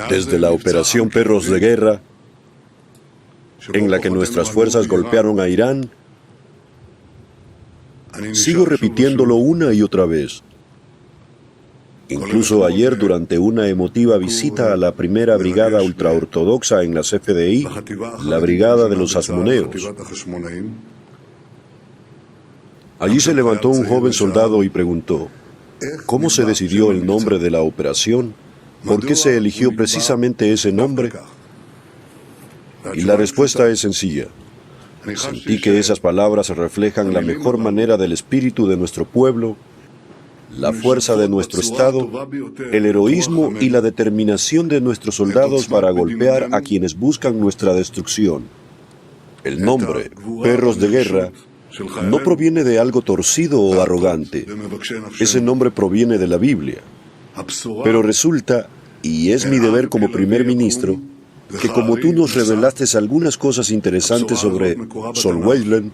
Desde la Operación Perros de Guerra, en la que nuestras fuerzas golpearon a Irán, sigo repitiéndolo una y otra vez. Incluso ayer, durante una emotiva visita a la primera brigada ultraortodoxa en las FDI, la brigada de los Hasmoneos. Allí se levantó un joven soldado y preguntó: ¿cómo se decidió el nombre de la operación? ¿Por qué se eligió precisamente ese nombre? Y la respuesta es sencilla. Sentí que esas palabras reflejan la mejor manera del espíritu de nuestro pueblo, la fuerza de nuestro Estado, el heroísmo y la determinación de nuestros soldados para golpear a quienes buscan nuestra destrucción. El nombre, Perros de Guerra, no proviene de algo torcido o arrogante. Ese nombre proviene de la Biblia. Pero resulta, y es mi deber como primer ministro, que como tú nos revelaste algunas cosas interesantes sobre Solweilen,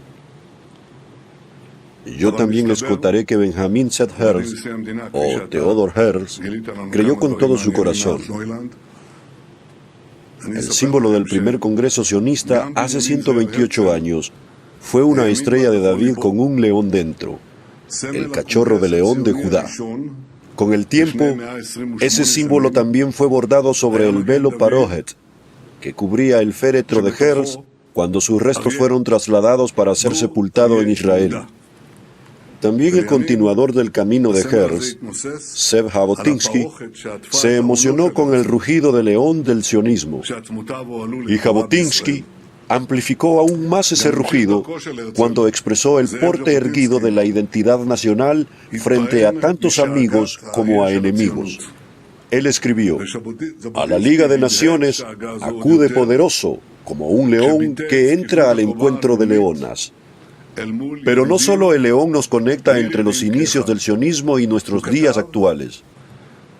yo también les contaré que Benjamin Z. Herzl, o Theodor Herzl, creyó con todo su corazón. El símbolo del primer Congreso sionista hace 128 años fue una estrella de David con un león dentro, el cachorro de león de Judá. Con el tiempo, ese símbolo también fue bordado sobre el velo Parohet, que cubría el féretro de Herzl cuando sus restos fueron trasladados para ser sepultado en Israel. También el continuador del camino de Herzl, Zev Jabotinsky, se emocionó con el rugido de león del sionismo. Y Jabotinsky amplificó aún más ese rugido cuando expresó el porte erguido de la identidad nacional frente a tantos amigos como a enemigos. Él escribió: a la Liga de Naciones acude poderoso, como un león que entra al encuentro de leonas. Pero no solo el león nos conecta entre los inicios del sionismo y nuestros días actuales.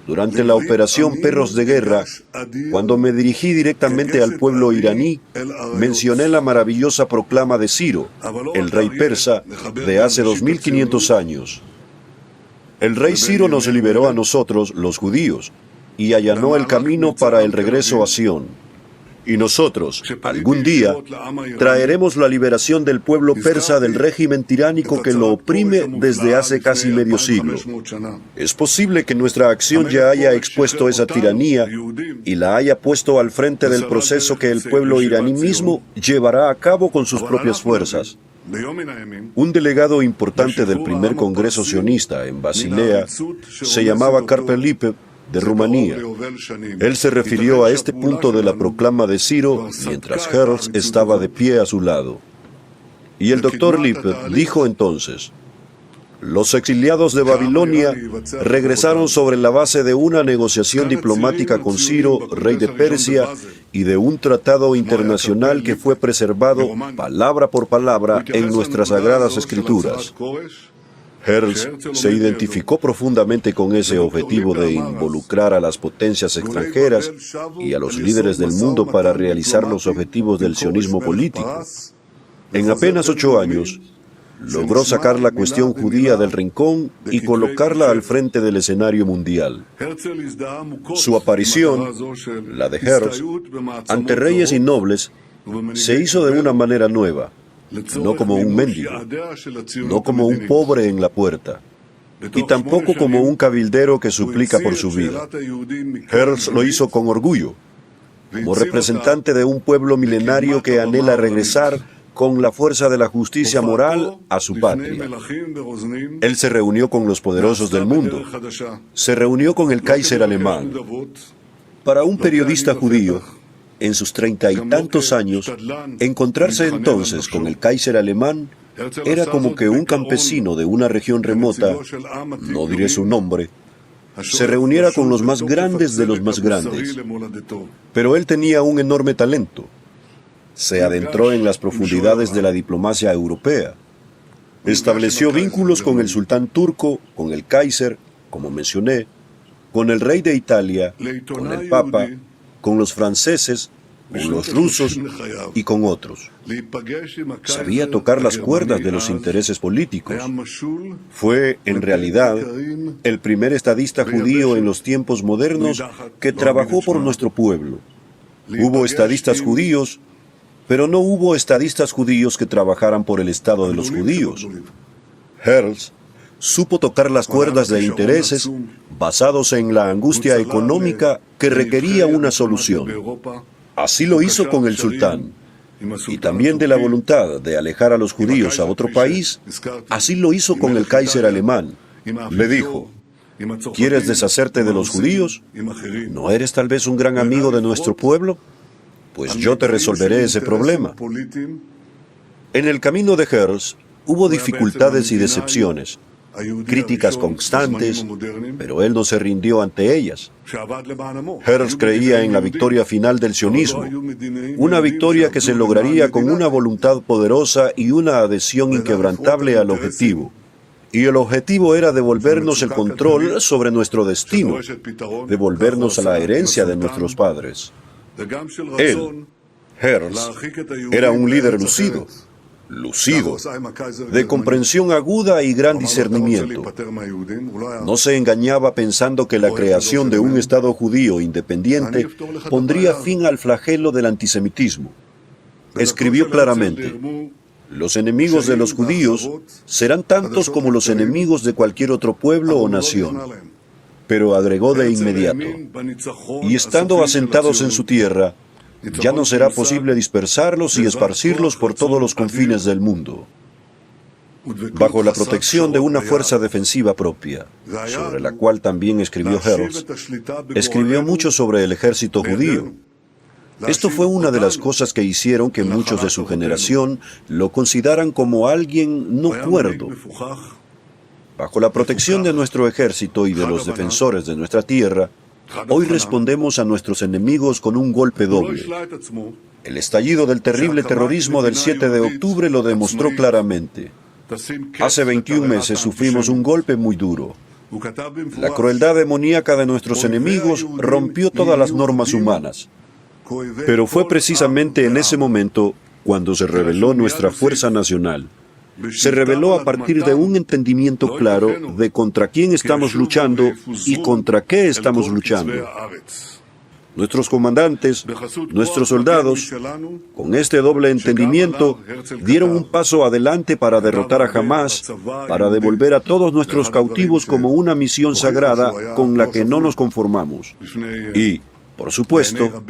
Durante la operación Perros de Guerra, cuando me dirigí directamente al pueblo iraní, mencioné la maravillosa proclama de Ciro, el rey persa, de hace 2500 años. El rey Ciro nos liberó a nosotros, los judíos, y allanó el camino para el regreso a Sión. Y nosotros, algún día, traeremos la liberación del pueblo persa del régimen tiránico que lo oprime desde hace casi medio siglo. Es posible que nuestra acción ya haya expuesto esa tiranía y la haya puesto al frente del proceso que el pueblo iraní mismo llevará a cabo con sus propias fuerzas. Un delegado importante del primer Congreso sionista en Basilea se llamaba Karpel Lippe, de Rumanía. Él se refirió a este punto de la proclama de Ciro mientras Herzl estaba de pie a su lado. Y el doctor Lippe dijo entonces: los exiliados de Babilonia regresaron sobre la base de una negociación diplomática con Ciro, rey de Persia, y de un tratado internacional que fue preservado palabra por palabra en nuestras sagradas escrituras. Herzl se identificó profundamente con ese objetivo de involucrar a las potencias extranjeras y a los líderes del mundo para realizar los objetivos del sionismo político. En apenas 8 años, logró sacar la cuestión judía del rincón y colocarla al frente del escenario mundial. Su aparición, la de Herzl, ante reyes y nobles, se hizo de una manera nueva. No como un mendigo, no como un pobre en la puerta, y tampoco como un cabildero que suplica por su vida. Herzl lo hizo con orgullo, como representante de un pueblo milenario que anhela regresar con la fuerza de la justicia moral a su patria. Él se reunió con los poderosos del mundo, se reunió con el Kaiser alemán. Para un periodista judío, en sus 30 y tantos años, encontrarse entonces con el Kaiser alemán era como que un campesino de una región remota, no diré su nombre, se reuniera con los más grandes de los más grandes. Pero él tenía un enorme talento. Se adentró en las profundidades de la diplomacia europea. Estableció vínculos con el sultán turco, con el Kaiser, como mencioné, con el rey de Italia, con el Papa, con los franceses, con los rusos y con otros. Sabía tocar las cuerdas de los intereses políticos. Fue, en realidad, el primer estadista judío en los tiempos modernos que trabajó por nuestro pueblo. Hubo estadistas judíos, pero no hubo estadistas judíos que trabajaran por el Estado de los judíos. Herzl supo tocar las cuerdas de intereses basados en la angustia económica que requería una solución. Así lo hizo con el sultán. Y también de la voluntad de alejar a los judíos a otro país, así lo hizo con el Kaiser alemán. Le dijo: ¿quieres deshacerte de los judíos? ¿No eres tal vez un gran amigo de nuestro pueblo? Pues yo te resolveré ese problema. En el camino de Herzl hubo dificultades y decepciones, críticas constantes, pero él no se rindió ante ellas. Herzl creía en la victoria final del sionismo, una victoria que se lograría con una voluntad poderosa y una adhesión inquebrantable al objetivo. Y el objetivo era devolvernos el control sobre nuestro destino, devolvernos a la herencia de nuestros padres. Él, Herzl, era un líder lucido, de comprensión aguda y gran discernimiento. No se engañaba pensando que la creación de un Estado judío independiente pondría fin al flagelo del antisemitismo. Escribió claramente: los enemigos de los judíos serán tantos como los enemigos de cualquier otro pueblo o nación. Pero agregó de inmediato: y estando asentados en su tierra, ya no será posible dispersarlos y esparcirlos por todos los confines del mundo. Bajo la protección de una fuerza defensiva propia, sobre la cual también escribió Herzl, escribió mucho sobre el ejército judío. Esto fue una de las cosas que hicieron que muchos de su generación lo consideraran como alguien no cuerdo. Bajo la protección de nuestro ejército y de los defensores de nuestra tierra, hoy respondemos a nuestros enemigos con un golpe doble. El estallido del terrible terrorismo del 7 de octubre lo demostró claramente. Hace 21 meses sufrimos un golpe muy duro. La crueldad demoníaca de nuestros enemigos rompió todas las normas humanas. Pero fue precisamente en ese momento cuando se reveló nuestra fuerza nacional. Se reveló a partir de un entendimiento claro de contra quién estamos luchando y contra qué estamos luchando. Nuestros comandantes, nuestros soldados, con este doble entendimiento, dieron un paso adelante para derrotar a Hamás, para devolver a todos nuestros cautivos como una misión sagrada con la que no nos conformamos. Y, por supuesto,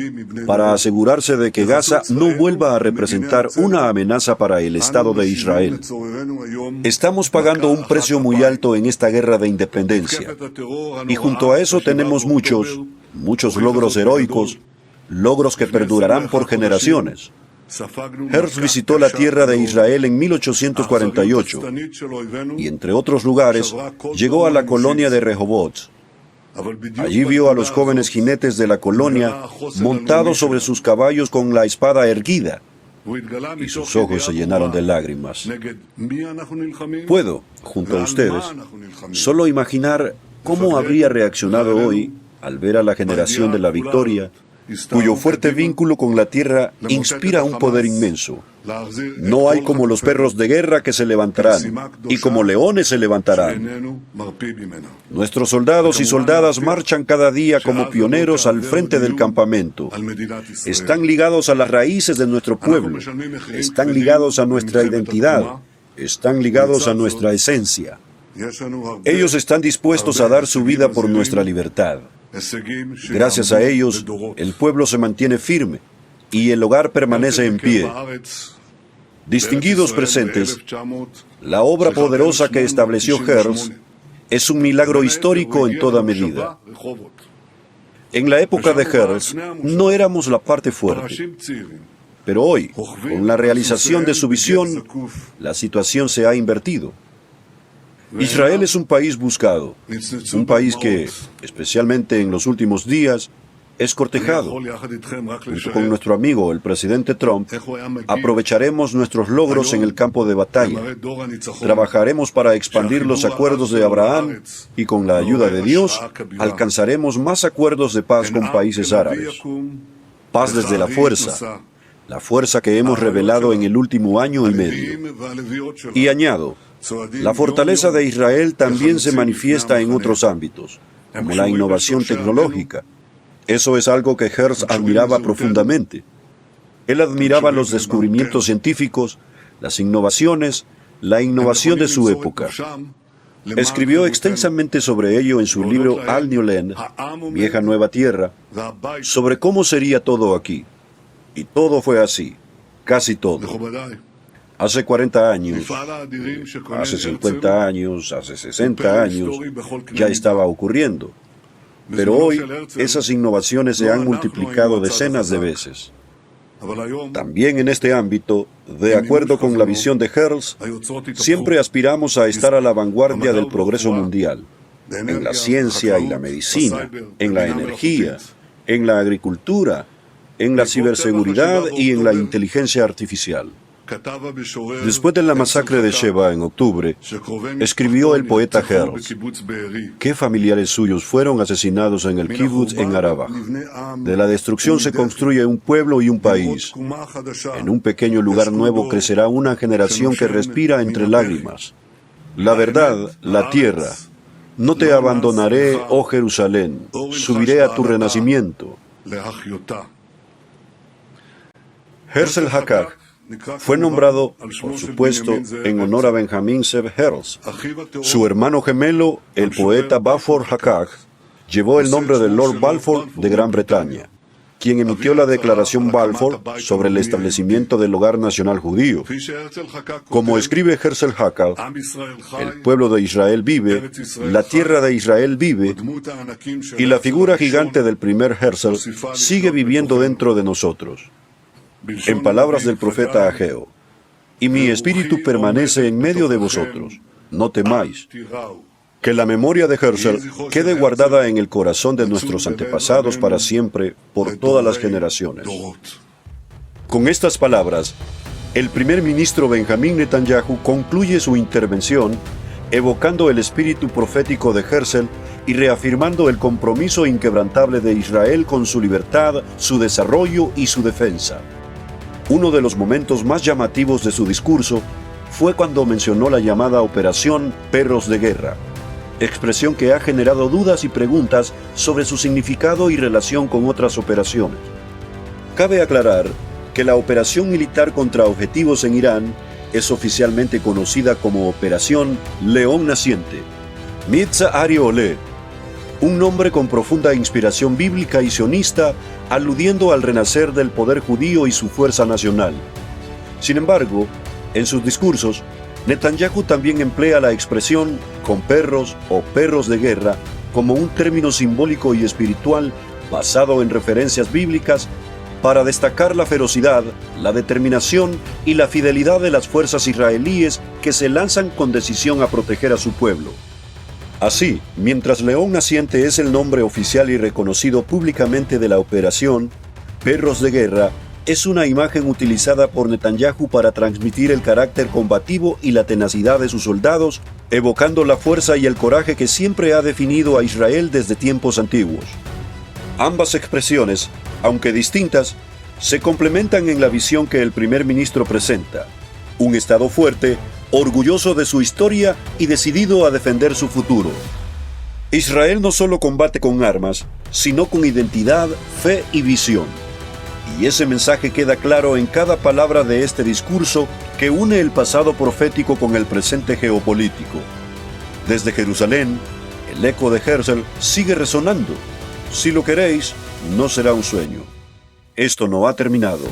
para asegurarse de que Gaza no vuelva a representar una amenaza para el Estado de Israel. Estamos pagando un precio muy alto en esta guerra de independencia. Y junto a eso tenemos muchos logros heroicos, logros que perdurarán por generaciones. Herzl visitó la tierra de Israel en 1848 y, entre otros lugares, llegó a la colonia de Rehovot. Allí vio a los jóvenes jinetes de la colonia montados sobre sus caballos con la espada erguida, y sus ojos se llenaron de lágrimas. Puedo, junto a ustedes, solo imaginar cómo habría reaccionado hoy al ver a la generación de la victoria, cuyo fuerte vínculo con la tierra inspira un poder inmenso. No hay como los perros de guerra que se levantarán, y como leones se levantarán. Nuestros soldados y soldadas marchan cada día como pioneros al frente del campamento. Están ligados a las raíces de nuestro pueblo, están ligados a nuestra identidad, están ligados a nuestra esencia. Ellos están dispuestos a dar su vida por nuestra libertad. Gracias a ellos, el pueblo se mantiene firme y el hogar permanece en pie. Distinguidos presentes, la obra poderosa que estableció Herzl es un milagro histórico en toda medida. En la época de Herzl no éramos la parte fuerte, pero hoy, con la realización de su visión, la situación se ha invertido. Israel es un país buscado, un país que, especialmente en los últimos días, es cortejado. Junto con nuestro amigo, el presidente Trump, aprovecharemos nuestros logros en el campo de batalla. Trabajaremos para expandir los acuerdos de Abraham y, con la ayuda de Dios, alcanzaremos más acuerdos de paz con países árabes. paz desde la fuerza que hemos revelado en el último año y medio. Y añado, la fortaleza de Israel también se manifiesta en otros ámbitos, como la innovación tecnológica. Eso es algo que Herzl admiraba profundamente. Él admiraba los descubrimientos científicos, las innovaciones, la innovación de su época. Escribió extensamente sobre ello en su libro Al Niolen, Vieja Nueva Tierra, sobre cómo sería todo aquí. Y todo fue así, casi todo. Hace 40 años, hace 50 años, hace 60 años, ya estaba ocurriendo. Pero hoy, esas innovaciones se han multiplicado decenas de veces. También en este ámbito, de acuerdo con la visión de Herzl, siempre aspiramos a estar a la vanguardia del progreso mundial, en la ciencia y la medicina, en la energía, en la agricultura, en la ciberseguridad y en la inteligencia artificial. Después de la masacre de Sheba en octubre, escribió el poeta Herzl que familiares suyos fueron asesinados en el kibutz en Arabaj. De la destrucción se construye un pueblo y un país. En un pequeño lugar nuevo crecerá una generación que respira entre lágrimas. La verdad, la tierra. No te abandonaré, oh Jerusalén. Subiré a tu renacimiento. Herzl Hakak fue nombrado, por supuesto, en honor a Benjamin Zev Herzl. Su hermano gemelo, el poeta Balfour Hakak, llevó el nombre de Lord Balfour de Gran Bretaña, quien emitió la Declaración Balfour sobre el establecimiento del Hogar Nacional Judío. Como escribe Herzl Hakak, el pueblo de Israel vive, la tierra de Israel vive, y la figura gigante del primer Herzl sigue viviendo dentro de nosotros. En palabras del profeta Ageo, y mi espíritu permanece en medio de vosotros, no temáis. Que la memoria de Herzl quede guardada en el corazón de nuestros antepasados para siempre, por todas las generaciones. Con estas palabras, el primer ministro Benjamín Netanyahu concluye su intervención evocando el espíritu profético de Herzl y reafirmando el compromiso inquebrantable de Israel con su libertad, su desarrollo y su defensa. Uno de los momentos más llamativos de su discurso fue cuando mencionó la llamada Operación Perros de Guerra, expresión que ha generado dudas y preguntas sobre su significado y relación con otras operaciones. Cabe aclarar que la operación militar contra objetivos en Irán es oficialmente conocida como Operación León Naciente, Mitzah Ari Oleh, un nombre con profunda inspiración bíblica y sionista, aludiendo al renacer del poder judío y su fuerza nacional. Sin embargo, en sus discursos, Netanyahu también emplea la expresión con perros o perros de guerra como un término simbólico y espiritual basado en referencias bíblicas para destacar la ferocidad, la determinación y la fidelidad de las fuerzas israelíes que se lanzan con decisión a proteger a su pueblo. Así, mientras León Naciente es el nombre oficial y reconocido públicamente de la operación, Perros de Guerra es una imagen utilizada por Netanyahu para transmitir el carácter combativo y la tenacidad de sus soldados, evocando la fuerza y el coraje que siempre ha definido a Israel desde tiempos antiguos. Ambas expresiones, aunque distintas, se complementan en la visión que el primer ministro presenta: un Estado fuerte, orgulloso de su historia y decidido a defender su futuro. Israel no solo combate con armas, sino con identidad, fe y visión. Y ese mensaje queda claro en cada palabra de este discurso que une el pasado profético con el presente geopolítico. Desde Jerusalén, el eco de Herzl sigue resonando. Si lo queréis, no será un sueño. Esto no ha terminado.